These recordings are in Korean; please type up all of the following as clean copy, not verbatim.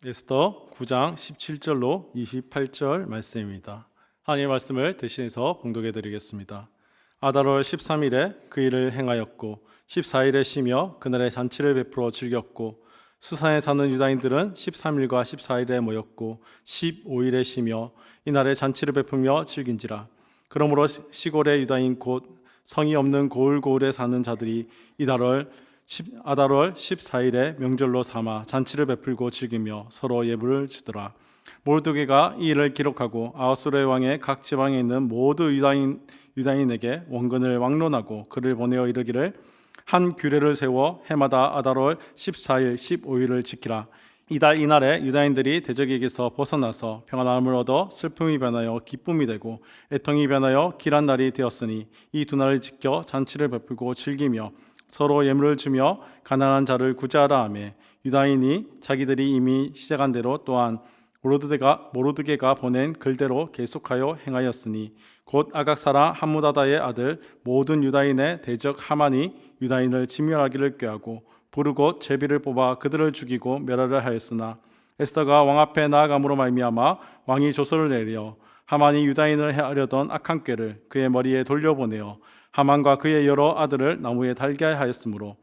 에스더 9장 17절로 28절 말씀입니다. 하나님의 말씀을 대신해서 봉독해 드리겠습니다. 아달월 13일에 그 일을 행하였고 14일에 쉬며 그날에 잔치를 베풀어 즐겼고 수산에 사는 유다인들은 13일과 14일에 모였고 15일에 쉬며 이날에 잔치를 베풀며 즐긴지라. 그러므로 시골의 유다인 곧 성이 없는 고을고을에 사는 자들이 아달월 14일에 명절로 삼아 잔치를 베풀고 즐기며 서로 예물을 주더라. 모르드게가 이 일을 기록하고 아하수르의 왕의 각 지방에 있는 모두 유다인에게 원근을 왕론하고 그를 보내어 이르기를 한 규례를 세워 해마다 아달월 14일 15일을 지키라. 이날에 유다인들이 대적에게서 벗어나서 평안함을 얻어 슬픔이 변하여 기쁨이 되고 애통이 변하여 길한 날이 되었으니 이 두 날을 지켜 잔치를 베풀고 즐기며 서로 예물을 주며 가난한 자를 구제하라 하며 유다인이 자기들이 이미 시작한 대로 또한 모르드게가 보낸 글대로 계속하여 행하였으니 곧 아각사라 함무다다의 아들 모든 유다인의 대적 하만이 유다인을 진멸하기를 꾀하고 부르고 제비를 뽑아 그들을 죽이고 멸하려 하였으나 에스더가 왕 앞에 나아감으로 말미암아 왕이 조서를 내려 하만이 유다인을 해하려던 악한 꾀를 그의 머리에 돌려보내어 하만과 그의 여러 아들을 나무에 달게 하였으므로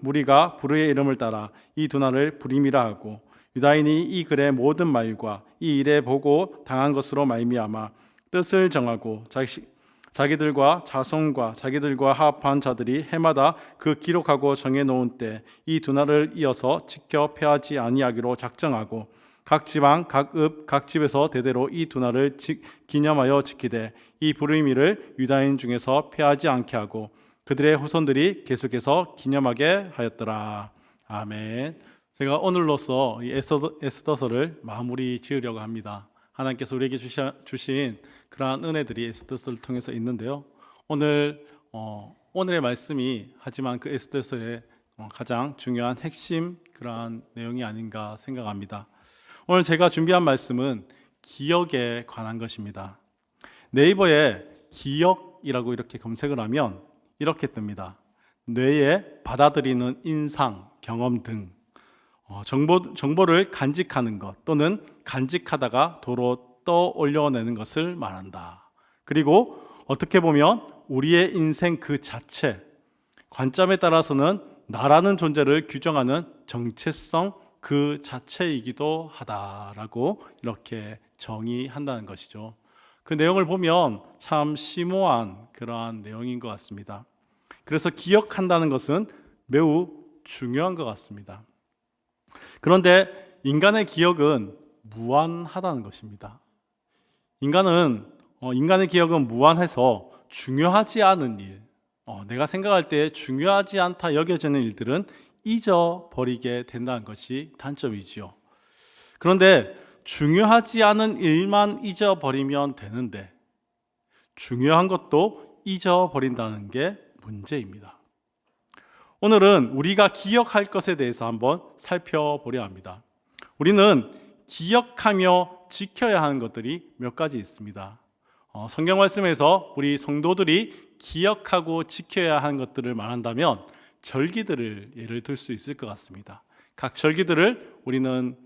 무리가 부르의 이름을 따라 이 두 날을 부림이라 하고 유다인이 이 글의 모든 말과 이 일에 보고 당한 것으로 말미암아 뜻을 정하고 자기들과 자손과 자기들과 합한 자들이 해마다 그 기록하고 정해놓은 때 이 두 날을 이어서 지켜 패하지 아니하기로 작정하고 각 지방, 각 읍, 각 집에서 대대로 이 두 날을 기념하여 지키되 이 부르미를 유다인 중에서 패하지 않게 하고 그들의 후손들이 계속해서 기념하게 하였더라. 아멘. 제가 오늘로써 이 에스더서를 마무리 지으려고 합니다. 하나님께서 우리에게 주신 그러한 은혜들이 에스더서를 통해서 있는데요. 오늘의 말씀이 하지만 그 에스더서의 가장 중요한 핵심 그러한 내용이 아닌가 생각합니다. 오늘 제가 준비한 말씀은 기억에 관한 것입니다. 네이버에 기억이라고 이렇게 검색을 하면 이렇게 뜹니다. 뇌에 받아들이는 인상, 경험 등 정보를 간직하는 것 또는 간직하다가 도로 떠올려내는 것을 말한다. 그리고 어떻게 보면 우리의 인생 그 자체, 관점에 따라서는 나라는 존재를 규정하는 정체성 그 자체이기도 하다라고 이렇게 정의한다는 것이죠. 그 내용을 보면 참 심오한 그러한 내용인 것 같습니다. 그래서 기억한다는 것은 매우 중요한 것 같습니다. 그런데 인간의 기억은 무한하다는 것입니다. 인간의 기억은 무한해서 중요하지 않은 일, 내가 생각할 때 중요하지 않다 여겨지는 일들은 잊어버리게 된다는 것이 단점이지요. 그런데 중요하지 않은 일만 잊어버리면 되는데 중요한 것도 잊어버린다는 게 문제입니다. 오늘은 우리가 기억할 것에 대해서 한번 살펴보려 합니다. 우리는 기억하며 지켜야 하는 것들이 몇 가지 있습니다. 성경 말씀에서 우리 성도들이 기억하고 지켜야 하는 것들을 말한다면 절기들을 예를 들 수 있을 것 같습니다. 각 절기들을 우리는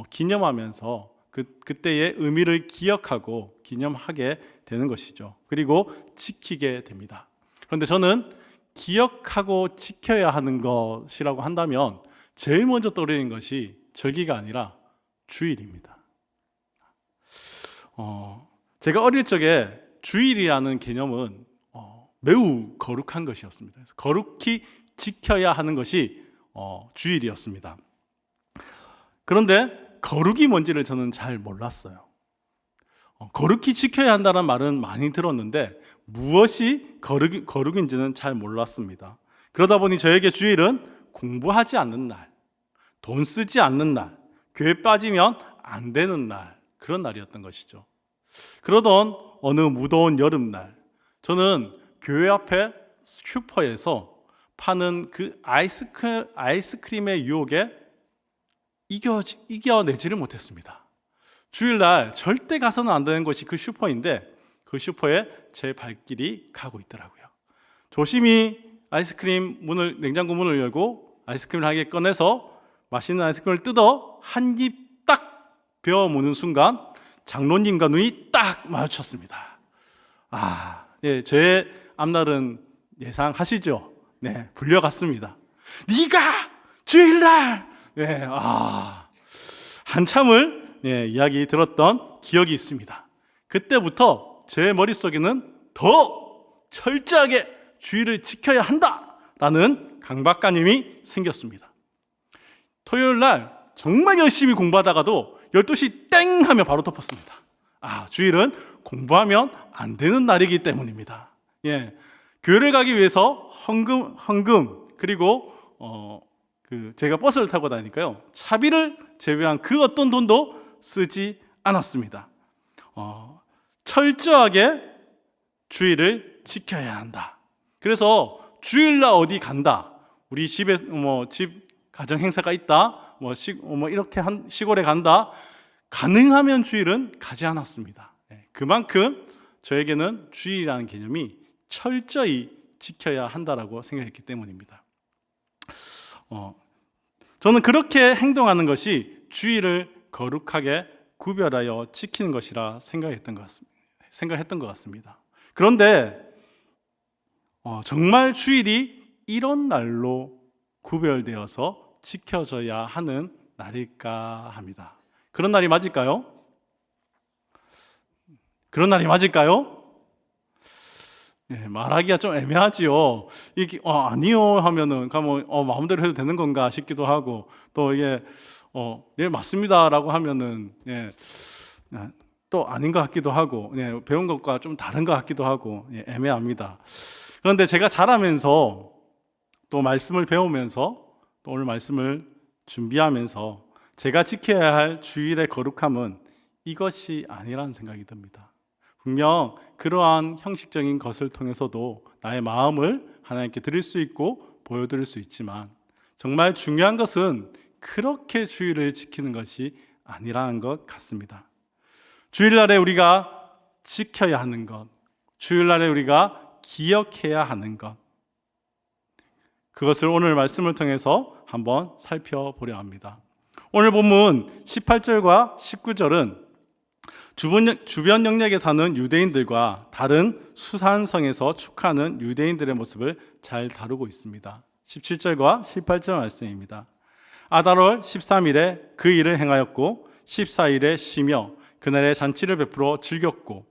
기념하면서 그때의 의미를 기억하고 기념하게 되는 것이죠. 그리고 지키게 됩니다. 그런데 저는 기억하고 지켜야 하는 것이라고 한다면 제일 먼저 떠오르는 것이 절기가 아니라 주일입니다. 제가 어릴 적에 주일이라는 개념은 매우 거룩한 것이었습니다. 그래서 거룩히 지켜야 하는 것이 주일이었습니다. 그런데 거룩이 뭔지를 저는 잘 몰랐어요. 거룩히 지켜야 한다는 말은 많이 들었는데 무엇이 거룩인지는 잘 몰랐습니다. 그러다 보니 저에게 주일은 공부하지 않는 날, 돈 쓰지 않는 날, 교회 빠지면 안 되는 날, 그런 날이었던 것이죠. 그러던 어느 무더운 여름날, 저는 교회 앞에 슈퍼에서 파는 그 아이스크림의 유혹에 이겨내지를 못했습니다. 주일날 절대 가서는 안 되는 곳이 그 슈퍼인데 그 슈퍼에 제 발길이 가고 있더라고요. 조심히 냉장고 문을 열고 아이스크림을 하게 꺼내서 맛있는 아이스크림을 뜯어 한 입 베어 무는 순간 장로님과 눈이 딱 마주쳤습니다. 예, 제 앞날은 예상하시죠? 네, 불려갔습니다. 네가 주일날, 네, 한참을 이야기 들었던 기억이 있습니다. 그때부터 제 머릿속에는 더 철저하게 주의를 지켜야 한다라는 강박관념이 생겼습니다. 토요일날 정말 열심히 공부하다가도 12시 땡 하면 바로 덮었습니다. 주일은 공부하면 안 되는 날이기 때문입니다. 예, 교회를 가기 위해서 헌금 그리고 제가 버스를 타고 다니니까요, 차비를 제외한 그 어떤 돈도 쓰지 않았습니다. 철저하게 주일을 지켜야 한다. 그래서 주일날 어디 간다, 우리 집에 집 가정 행사가 있다, 이렇게 시골에 간다, 가능하면 주일은 가지 않았습니다. 그만큼 저에게는 주일이라는 개념이 철저히 지켜야 한다라고 생각했기 때문입니다. 저는 그렇게 행동하는 것이 주일을 거룩하게 구별하여 지키는 것이라 생각했던 것 같습니다. 그런데 정말 주일이 이런 날로 구별되어서 지켜져야 하는 날일까 합니다. 그런 날이 맞을까요? 그런 날이 맞을까요? 네, 말하기가 좀 애매하지요. 이게 아니요 하면은 마음대로 해도 되는 건가 싶기도 하고, 또 이게 네 맞습니다라고 하면은 또 아닌 것 같기도 하고, 배운 것과 좀 다른 것 같기도 하고, 애매합니다. 그런데 제가 자라면서 또 말씀을 배우면서 또 오늘 말씀을 준비하면서 제가 지켜야 할 주일의 거룩함은 이것이 아니라는 생각이 듭니다. 분명 그러한 형식적인 것을 통해서도 나의 마음을 하나님께 드릴 수 있고 보여드릴 수 있지만, 정말 중요한 것은 그렇게 주일을 지키는 것이 아니라는 것 같습니다. 주일날에 우리가 지켜야 하는 것, 주일날에 우리가 기억해야 하는 것, 그것을 오늘 말씀을 통해서 한번 살펴보려 합니다. 오늘 본문 18절과 19절은 주변 영역에 사는 유대인들과 다른 수산성에서 축하하는 유대인들의 모습을 잘 다루고 있습니다. 17절과 18절 말씀입니다. 아달월 13일에 그 일을 행하였고 14일에 쉬며 그날에 잔치를 베풀어 즐겼고,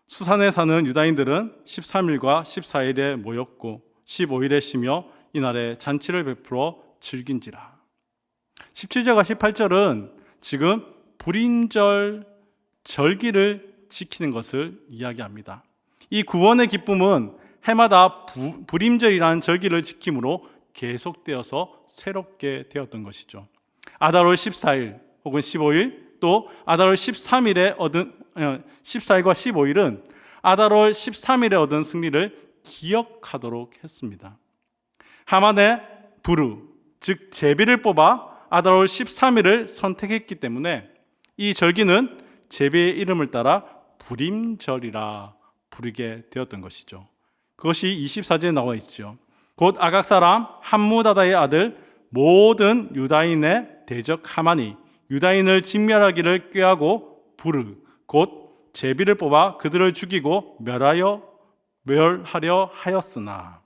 수산에 사는 유다인들은 13일과 14일에 모였고 15일에 쉬며 이날에 잔치를 베풀어 즐긴지라. 17절과 18절은 지금 불임절 절기를 지키는 것을 이야기합니다. 이 구원의 기쁨은 해마다 불임절이라는 절기를 지킴으로 계속되어서 새롭게 되었던 것이죠. 아달월 14일 혹은 15일, 또 아달월 13일에 얻은 14일과 15일은 아달월 13일에 얻은 승리를 기억하도록 했습니다. 하만의 부르, 즉 제비를 뽑아 아달월 13일을 선택했기 때문에 이 절기는 제비의 이름을 따라 불임절이라 부르게 되었던 것이죠. 그것이 24절에 나와 있죠. 곧 아각 사람 함무다다의 아들 모든 유다인의 대적 하만이 유다인을 진멸하기를 꾀하고 부르, 곧 제비를 뽑아 그들을 죽이고 멸하려 하였으나.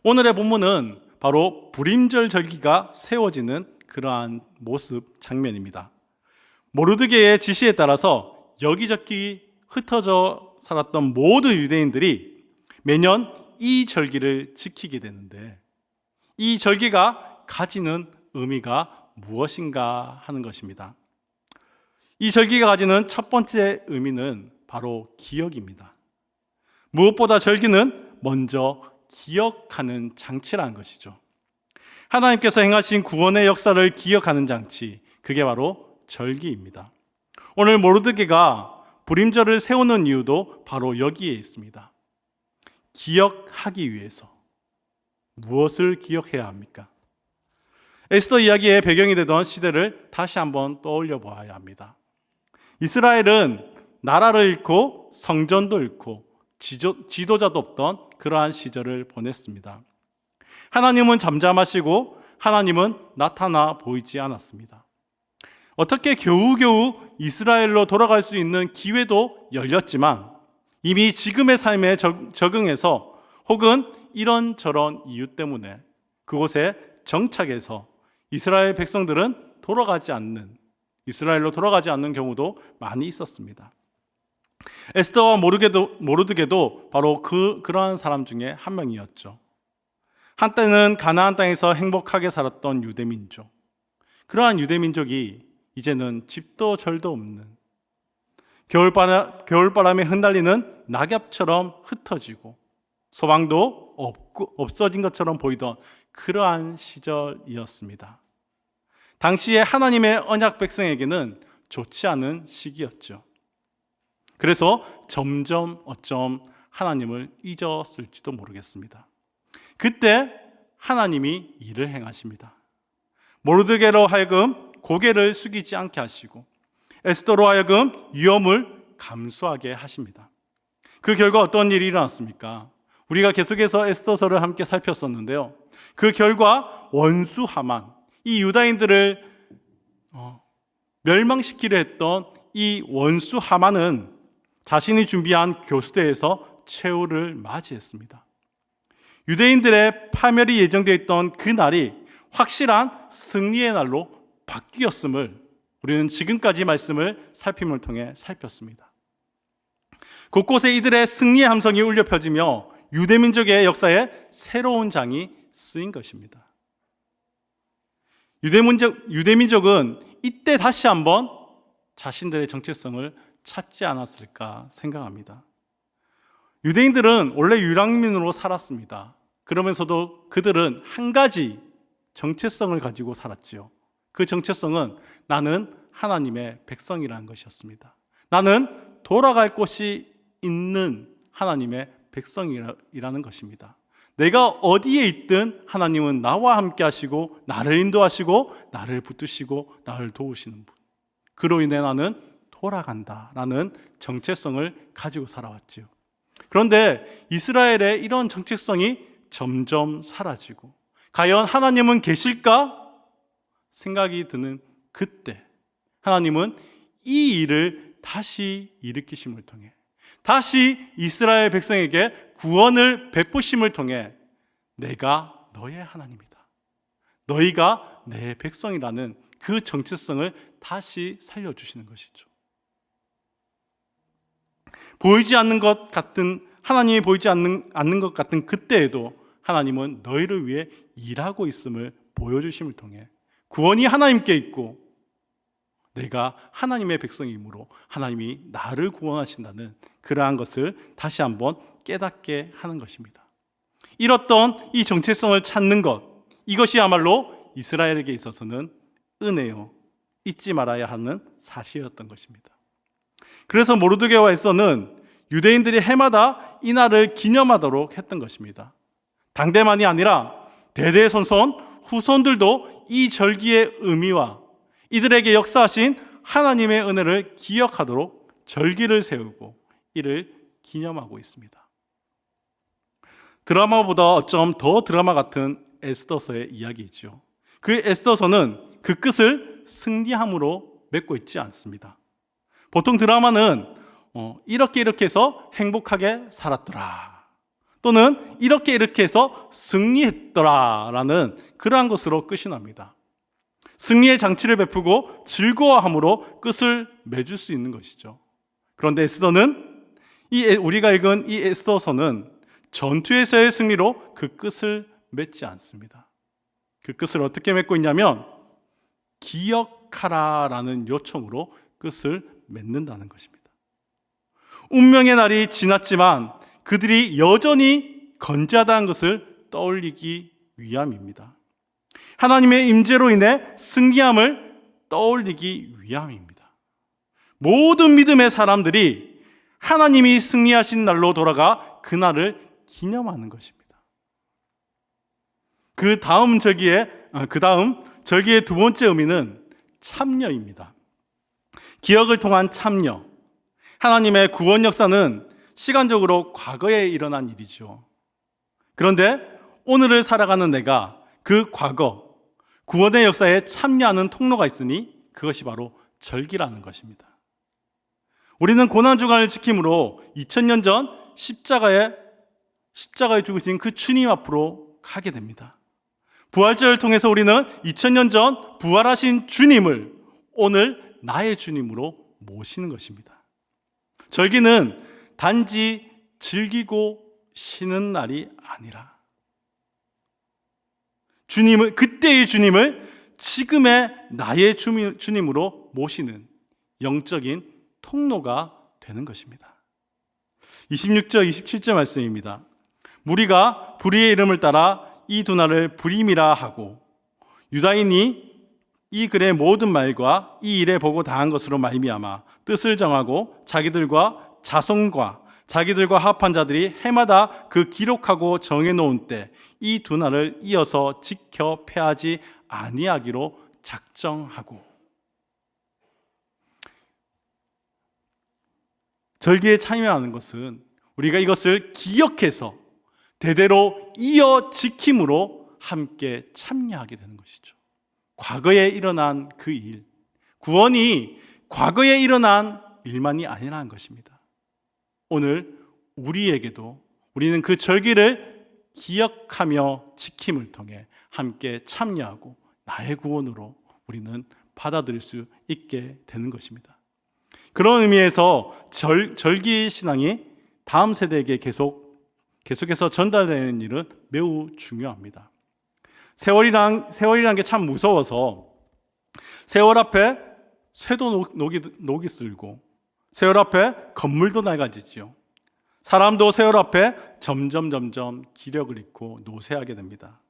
오늘의 본문은 바로 불임절 절기가 세워지는 그러한 모습 장면입니다. 모르드게의 지시에 따라서 여기저기 흩어져 살았던 모든 유대인들이 매년 이 절기를 지키게 되는데, 이 절기가 가지는 의미가 무엇인가 하는 것입니다. 이 절기가 가지는 첫 번째 의미는 바로 기억입니다. 무엇보다 절기는 먼저 기억하는 장치라는 것이죠. 하나님께서 행하신 구원의 역사를 기억하는 장치, 그게 바로 절기입니다. 오늘 모르드게가 불임절을 세우는 이유도 바로 여기에 있습니다. 기억하기 위해서. 무엇을 기억해야 합니까? 에스더 이야기의 배경이 되던 시대를 다시 한번 떠올려 보아야 합니다. 이스라엘은 나라를 잃고 성전도 잃고 지도자도 없던 그러한 시절을 보냈습니다. 하나님은 잠잠하시고 하나님은 나타나 보이지 않았습니다. 어떻게 겨우겨우 이스라엘로 돌아갈 수 있는 기회도 열렸지만 이미 지금의 삶에 적응해서 혹은 이런저런 이유 때문에 그곳에 정착해서 이스라엘 백성들은 이스라엘로 돌아가지 않는 경우도 많이 있었습니다. 에스더와 모르드게도 바로 그러한 사람 중에 한 명이었죠. 한때는 가나안 땅에서 행복하게 살았던 유대민족. 그러한 유대민족이 이제는 집도 절도 없는 겨울바람에 흩날리는 낙엽처럼 흩어지고 소망도 없어진 것처럼 보이던 그러한 시절이었습니다. 당시에 하나님의 언약 백성에게는 좋지 않은 시기였죠. 그래서 점점 하나님을 잊었을지도 모르겠습니다. 그때 하나님이 일을 행하십니다. 모르드게로 하여금 고개를 숙이지 않게 하시고 에스더로 하여금 위험을 감수하게 하십니다. 그 결과 어떤 일이 일어났습니까? 우리가 계속해서 에스더서를 함께 살폈었는데요. 그 결과 원수 하만, 이 유다인들을 멸망시키려 했던 이 원수 하만은 자신이 준비한 교수대에서 최후를 맞이했습니다. 유대인들의 파멸이 예정되어 있던 그 날이 확실한 승리의 날로 바뀌었음을 우리는 지금까지 말씀을 살핌을 통해 살폈습니다. 곳곳에 이들의 승리의 함성이 울려 펴지며 유대민족의 역사에 새로운 장이 쓰인 것입니다. 유대민족은 이때 다시 한번 자신들의 정체성을 찾지 않았을까 생각합니다. 유대인들은 원래 유랑민으로 살았습니다. 그러면서도 그들은 한 가지 정체성을 가지고 살았지요. 그 정체성은 나는 하나님의 백성이라는 것이었습니다. 나는 돌아갈 곳이 있는 하나님의 백성이라는 것입니다. 내가 어디에 있든 하나님은 나와 함께 하시고 나를 인도하시고 나를 붙드시고 나를 도우시는 분. 그로 인해 나는 돌아간다라는 정체성을 가지고 살아왔지요. 그런데 이스라엘의 이런 정체성이 점점 사라지고 과연 하나님은 계실까? 생각이 드는 그때 하나님은 이 일을 다시 일으키심을 통해 다시 이스라엘 백성에게 구원을 베푸심을 통해 내가 너의 하나님이다. 너희가 내 백성이라는 그 정체성을 다시 살려주시는 것이죠. 보이지 않는 것 같은 하나님이 보이지 않는 것 같은 그때에도 하나님은 너희를 위해 일하고 있음을 보여주심을 통해 구원이 하나님께 있고 내가 하나님의 백성이므로 하나님이 나를 구원하신다는 그러한 것을 다시 한번 깨닫게 하는 것입니다. 잃었던 이 정체성을 찾는 것, 이것이야말로 이스라엘에게 있어서는 은혜요, 잊지 말아야 하는 사실이었던 것입니다. 그래서 모르드게와 에스더는 유대인들이 해마다 이 날을 기념하도록 했던 것입니다. 당대만이 아니라 대대손손 후손들도 이 절기의 의미와 이들에게 역사하신 하나님의 은혜를 기억하도록 절기를 세우고 이를 기념하고 있습니다. 드라마보다 어쩜 더 드라마 같은 에스더서의 이야기이죠. 그 에스더서는 그 끝을 승리함으로 맺고 있지 않습니다. 보통 드라마는 이렇게 해서 행복하게 살았더라, 또는 이렇게 해서 승리했더라 라는 그러한 것으로 끝이 납니다. 승리의 장치를 베푸고 즐거워함으로 끝을 맺을 수 있는 것이죠. 그런데 에스더는 우리가 읽은 이 에스더서는 전투에서의 승리로 그 끝을 맺지 않습니다. 그 끝을 어떻게 맺고 있냐면 기억하라라는 요청으로 끝을 맺는다는 것입니다. 운명의 날이 지났지만 그들이 여전히 건재하다는 것을 떠올리기 위함입니다. 하나님의 임재로 인해 승리함을 떠올리기 위함입니다. 모든 믿음의 사람들이 하나님이 승리하신 날로 돌아가 그날을 기념하는 것입니다. 그 다음 절기의 두 번째 의미는 참여입니다. 기억을 통한 참여. 하나님의 구원 역사는 시간적으로 과거에 일어난 일이죠. 그런데 오늘을 살아가는 내가 그 과거, 구원의 역사에 참여하는 통로가 있으니 그것이 바로 절기라는 것입니다. 우리는 고난주간을 지킴으로 2000년 전 십자가에 죽으신 그 주님 앞으로 가게 됩니다. 부활절을 통해서 우리는 2000년 전 부활하신 주님을 오늘 나의 주님으로 모시는 것입니다. 절기는 단지 즐기고 쉬는 날이 아니라 그때의 주님을 지금의 나의 주님으로 모시는 영적인 통로가 되는 것입니다. 26절, 27절 말씀입니다. 무리가 불의의 이름을 따라 이 두 날을 불임이라 하고 유다인이 이 글의 모든 말과 이 일에 보고 당한 것으로 말미암아 뜻을 정하고 자기들과 자손과 자기들과 합한 자들이 해마다 그 기록하고 정해놓은 때 이 두 날을 이어서 지켜 패하지 아니하기로 작정하고. 절기에 참여하는 것은 우리가 이것을 기억해서 대대로 이어 지킴으로 함께 참여하게 되는 것이죠. 과거에 일어난 그 일, 구원이 과거에 일어난 일만이 아니라는 것입니다. 오늘 우리는 그 절기를 기억하며 지킴을 통해 함께 참여하고 나의 구원으로 우리는 받아들일 수 있게 되는 것입니다. 그런 의미에서 절기 신앙이 다음 세대에게 계속해서 전달되는 일은 매우 중요합니다. 세월이라는 게 참 무서워서 세월 앞에 쇠도 녹이 쓸고 세월 앞에 건물도 낡아지지요. 사람도 세월 앞에 점점 기력을 잃고 노쇠하게 됩니다.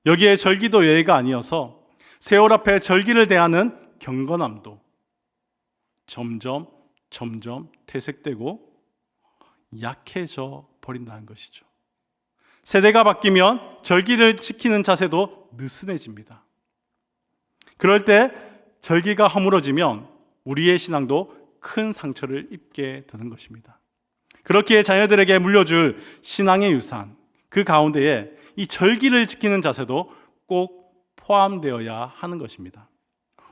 여기에 절기도 예외가 아니어서 세월 앞에 절기를 대하는 경건함도 점점 퇴색되고 약해져 버린다는 것이죠. 세대가 바뀌면 절기를 지키는 자세도 느슨해집니다. 그럴 때 절기가 허물어지면 우리의 신앙도 큰 상처를 입게 되는 것입니다. 그렇기에 자녀들에게 물려줄 신앙의 유산, 그 가운데에 이 절기를 지키는 자세도 꼭 포함되어야 하는 것입니다.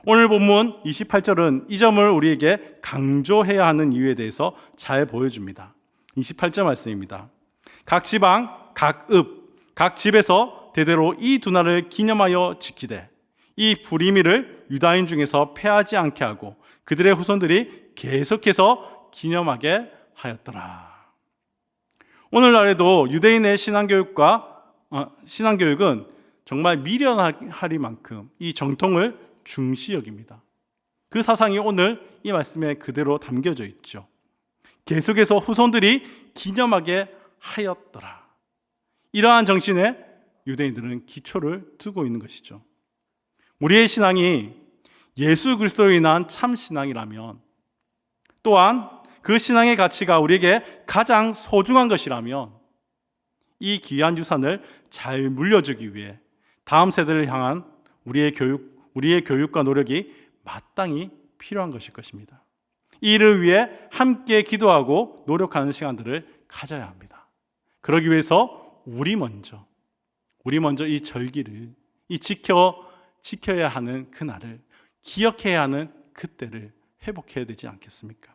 오늘 본문 28절은 이 점을 우리에게 강조해야 하는 이유에 대해서 잘 보여줍니다. 28절 말씀입니다. 각 지방, 각 읍, 각 집에서 대대로 이 두 날을 기념하여 지키되 이 불임일을 유다인 중에서 패하지 않게 하고 그들의 후손들이 계속해서 기념하게 하였더라. 오늘날에도 유대인의 신앙교육은 정말 미련하리만큼 이 정통을 중시 여깁니다. 그 사상이 오늘 이 말씀에 그대로 담겨져 있죠. 계속해서 후손들이 기념하게 하였더라. 이러한 정신에 유대인들은 기초를 두고 있는 것이죠. 우리의 신앙이 예수 그리스도로 인한 참 신앙이라면, 또한 그 신앙의 가치가 우리에게 가장 소중한 것이라면 이 귀한 유산을 잘 물려주기 위해 다음 세대를 향한 우리의 교육과 노력이 마땅히 필요한 것일 것입니다. 이 일을 위해 함께 기도하고 노력하는 시간들을 가져야 합니다. 그러기 위해서 우리 먼저 이 절기를 지켜야 하는 그날을, 기억해야 하는 그때를 회복해야 되지 않겠습니까?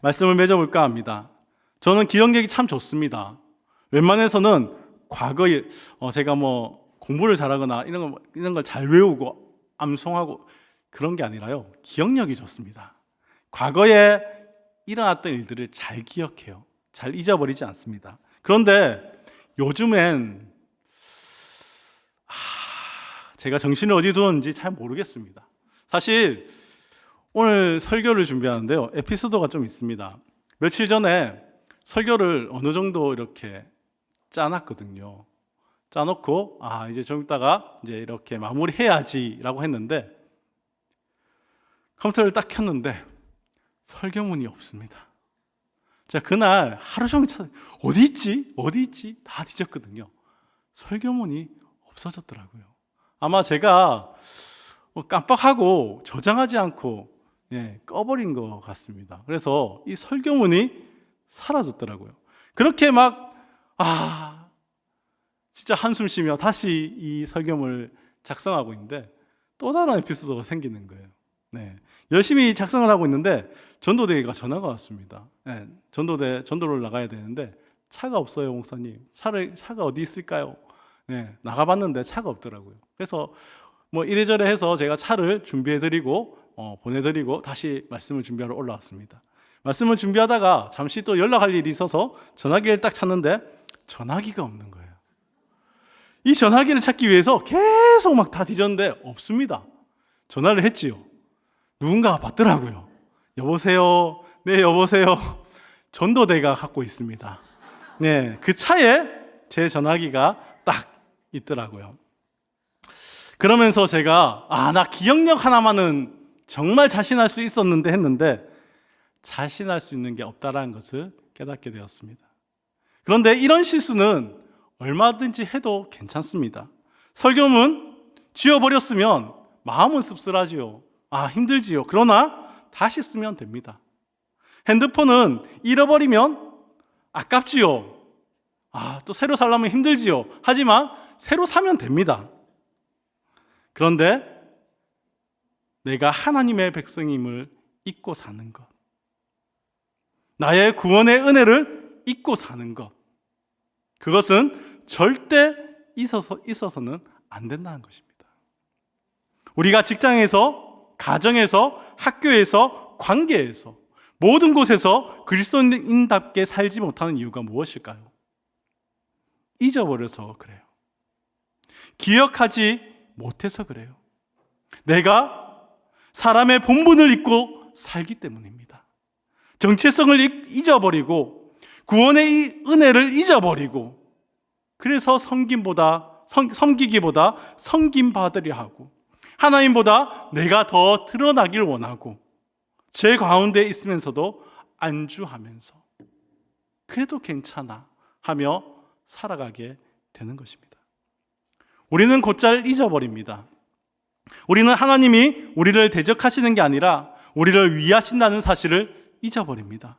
말씀을 맺어볼까 합니다. 저는 기억력이 참 좋습니다. 웬만해서는 과거에 제가 공부를 잘하거나 이런 걸 잘 외우고 암송하고 그런 게 아니라요, 기억력이 좋습니다. 과거에 일어났던 일들을 잘 기억해요. 잘 잊어버리지 않습니다. 그런데 요즘엔 제가 정신을 어디 두었는지 잘 모르겠습니다. 사실 오늘 설교를 준비하는데요, 에피소드가 좀 있습니다. 며칠 전에 설교를 어느 정도 이렇게 짜놨거든요. 짜놓고 이제 좀 이따가 이제 이렇게 마무리해야지라고 했는데 컴퓨터를 딱 켰는데 설교문이 없습니다. 제가 그날 하루 종일 어디 있지 다 뒤졌거든요. 설교문이 없어졌더라고요. 아마 제가 깜빡하고 저장하지 않고 꺼버린 것 같습니다. 그래서 이 설교문이 사라졌더라고요. 그렇게 진짜 한숨 쉬며 다시 이 설교문을 작성하고 있는데 또 다른 에피소드가 생기는 거예요. 네. 열심히 작성을 하고 있는데 전도대회가 전화가 왔습니다. 네. 전도를 나가야 되는데 차가 없어요, 목사님. 차가 어디 있을까요? 네. 나가봤는데 차가 없더라고요. 그래서 뭐 이래저래 해서 제가 차를 준비해드리고 보내드리고 다시 말씀을 준비하러 올라왔습니다. 말씀을 준비하다가 잠시 또 연락할 일이 있어서 전화기를 딱 찾는데 전화기가 없는 거예요. 이 전화기를 찾기 위해서 계속 막 다 뒤졌는데 없습니다. 전화를 했지요. 누군가가 받더라고요. 여보세요. 네, 여보세요. 전도대가 갖고 있습니다. 네, 그 차에 제 전화기가 딱 있더라고요. 그러면서 제가 나 기억력 하나만은 정말 자신할 수 있었는데 했는데 자신할 수 있는 게 없다라는 것을 깨닫게 되었습니다. 그런데 이런 실수는 얼마든지 해도 괜찮습니다. 설교문 지워버렸으면 마음은 씁쓸하지요. 힘들지요. 그러나 다시 쓰면 됩니다. 핸드폰은 잃어버리면 아깝지요. 또 새로 살려면 힘들지요. 하지만 새로 사면 됩니다. 그런데 내가 하나님의 백성임을 잊고 사는 것, 나의 구원의 은혜를 잊고 사는 것, 그것은 절대 있어서는 안 된다는 것입니다. 우리가 직장에서, 가정에서, 학교에서, 관계에서, 모든 곳에서 그리스도인답게 살지 못하는 이유가 무엇일까요? 잊어버려서 그래요. 기억하지 못해서 그래요. 내가 사람의 본분을 잊고 살기 때문입니다. 정체성을 잊어버리고 구원의 은혜를 잊어버리고 그래서 섬기기보다 섬김받으려 하고 하나님보다 내가 더 드러나길 원하고 제 가운데 있으면서도 안주하면서 그래도 괜찮아 하며 살아가게 되는 것입니다. 우리는 곧잘 잊어버립니다. 우리는 하나님이 우리를 대적하시는 게 아니라 우리를 위하신다는 사실을 잊어버립니다.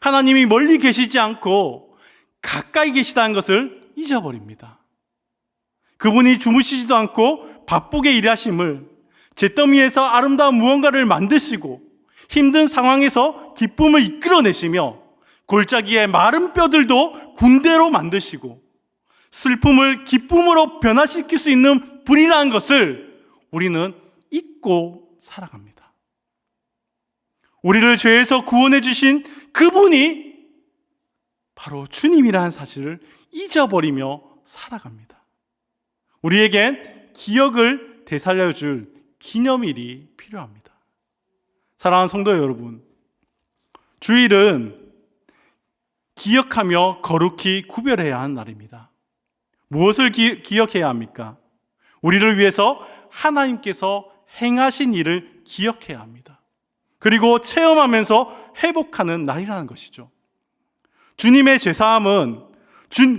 하나님이 멀리 계시지 않고 가까이 계시다는 것을 잊어버립니다. 그분이 주무시지도 않고 바쁘게 일하심을, 잿더미에서 아름다운 무언가를 만드시고 힘든 상황에서 기쁨을 이끌어내시며 골짜기의 마른 뼈들도 군대로 만드시고 슬픔을 기쁨으로 변화시킬 수 있는 분이라는 것을 우리는 잊고 살아갑니다. 우리를 죄에서 구원해 주신 그분이 바로 주님이라는 사실을 잊어버리며 살아갑니다. 우리에겐 기억을 되살려줄 기념일이 필요합니다. 사랑하는 성도 여러분, 주일은 기억하며 거룩히 구별해야 하는 날입니다. 무엇을 기억해야 합니까? 우리를 위해서 하나님께서 행하신 일을 기억해야 합니다. 그리고 체험하면서 회복하는 날이라는 것이죠. 주님의 제사함은,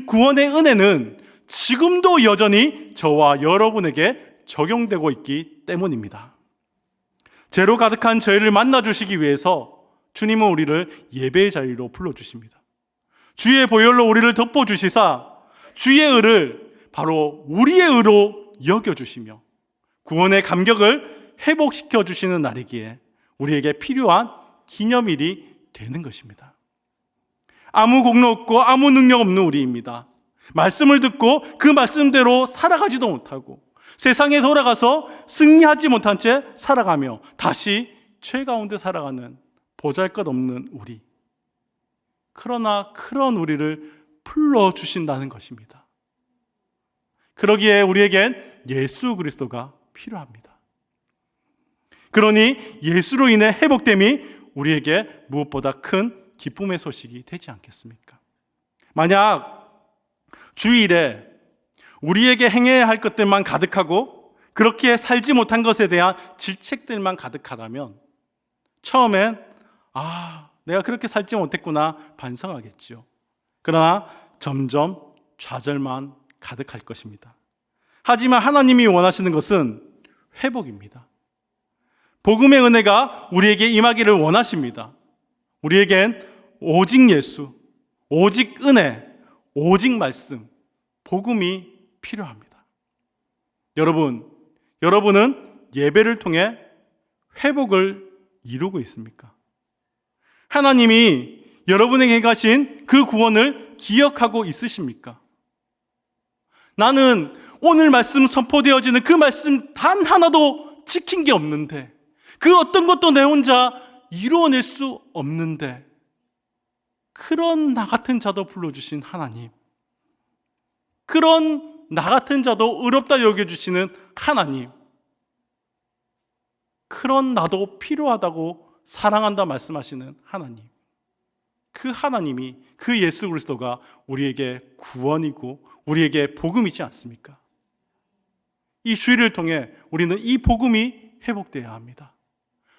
구원의 은혜는 지금도 여전히 저와 여러분에게 적용되고 있기 때문입니다. 죄로 가득한 저희를 만나주시기 위해서 주님은 우리를 예배의 자리로 불러주십니다. 주의 보혈로 우리를 덮어주시사 주의 의를 바로 우리의 의로 여겨주시며 구원의 감격을 회복시켜 주시는 날이기에 우리에게 필요한 기념일이 되는 것입니다. 아무 공로 없고 아무 능력 없는 우리입니다. 말씀을 듣고 그 말씀대로 살아가지도 못하고 세상에 돌아가서 승리하지 못한 채 살아가며 다시 죄 가운데 살아가는 보잘것없는 우리. 그러나 그런 우리를 불러주신다는 것입니다. 그러기에 우리에겐 예수 그리스도가 필요합니다. 그러니 예수로 인해 회복됨이 우리에게 무엇보다 큰 기쁨의 소식이 되지 않겠습니까? 만약 주일에 우리에게 행해야 할 것들만 가득하고 그렇게 살지 못한 것에 대한 질책들만 가득하다면 처음엔 내가 그렇게 살지 못했구나 반성하겠죠. 그러나 점점 좌절만 가득할 것입니다. 하지만 하나님이 원하시는 것은 회복입니다. 복음의 은혜가 우리에게 임하기를 원하십니다. 우리에겐 오직 예수, 오직 은혜, 오직 말씀, 복음이 필요합니다. 여러분은 예배를 통해 회복을 이루고 있습니까? 하나님이 여러분에게 가신 그 구원을 기억하고 있으십니까? 나는 오늘 말씀 선포되어지는 그 말씀 단 하나도 지킨 게 없는데, 그 어떤 것도 내 혼자 이루어낼 수 없는데, 그런 나 같은 자도 불러주신 하나님, 그런 나 같은 자도 의롭다 여겨주시는 하나님, 그런 나도 필요하다고 사랑한다 말씀하시는 하나님, 그 하나님이, 그 예수 그리스도가 우리에게 구원이고 우리에게 복음이지 않습니까? 이 주일을 통해 우리는 이 복음이 회복되어야 합니다.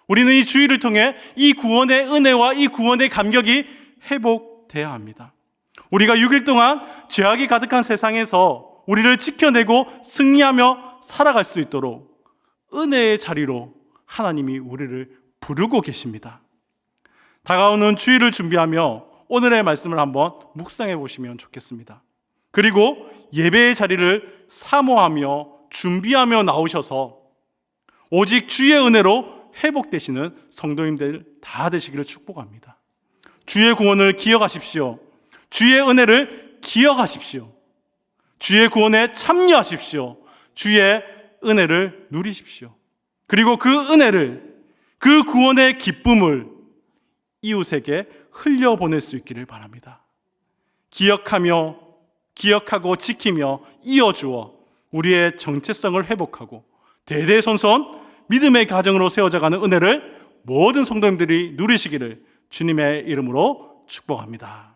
우리는 이 주일을 통해 이 구원의 은혜와 이 구원의 감격이 회복되어야 합니다. 우리가 6일 동안 죄악이 가득한 세상에서 우리를 지켜내고 승리하며 살아갈 수 있도록 은혜의 자리로 하나님이 우리를 부르고 계십니다. 다가오는 주일을 준비하며 오늘의 말씀을 한번 묵상해 보시면 좋겠습니다. 그리고 예배의 자리를 사모하며 준비하며 나오셔서 오직 주의 은혜로 회복되시는 성도님들 다 되시기를 축복합니다. 주의 구원을 기억하십시오. 주의 은혜를 기억하십시오. 주의 구원에 참여하십시오. 주의 은혜를 누리십시오. 그리고 그 은혜를, 그 구원의 기쁨을 이웃에게 흘려보낼 수 있기를 바랍니다. 기억하고 지키며 이어주어 우리의 정체성을 회복하고 대대손손 믿음의 가정으로 세워져가는 은혜를 모든 성도님들이 누리시기를 주님의 이름으로 축복합니다.